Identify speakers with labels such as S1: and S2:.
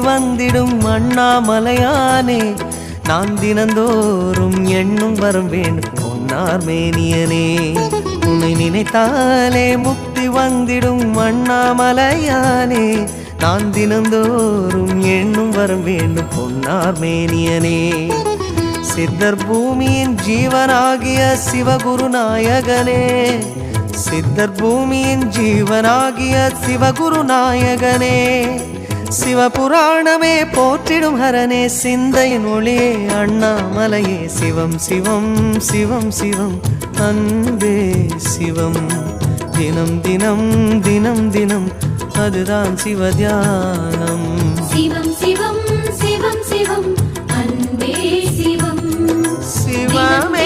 S1: வந்திடும் அண்ணாமலையானே நான் தினந்தோறும் எண்ணும் வரம் வேண்டும் பொன்னார் மேனியனே உன்னை நினைத்தாலே முக்தி வந்திடும் அண்ணாமலையானே நான் தினந்தோறும் எண்ணும் வரம் வேண்டும் பொன்னார் மேனியனே சித்தர் பூமியின் ஜீவனாகிய சிவகுருநாயகனே சித்தர் பூமியின் ஜீவனாகிய சிவகுருநாயகனே சிவபுராணமே போற்றிடும் ஹரனே சிந்தையின் ஒளியே அண்ணாமலையே சிவம் சிவம் சிவம் சிவம் அன்பே சிவம் தினம் தினம் தினம் தினம் அதுதான் சிவத்தியானம்
S2: சிவம் சிவம் சிவம் சிவம் அன்பே சிவம்
S1: சிவமே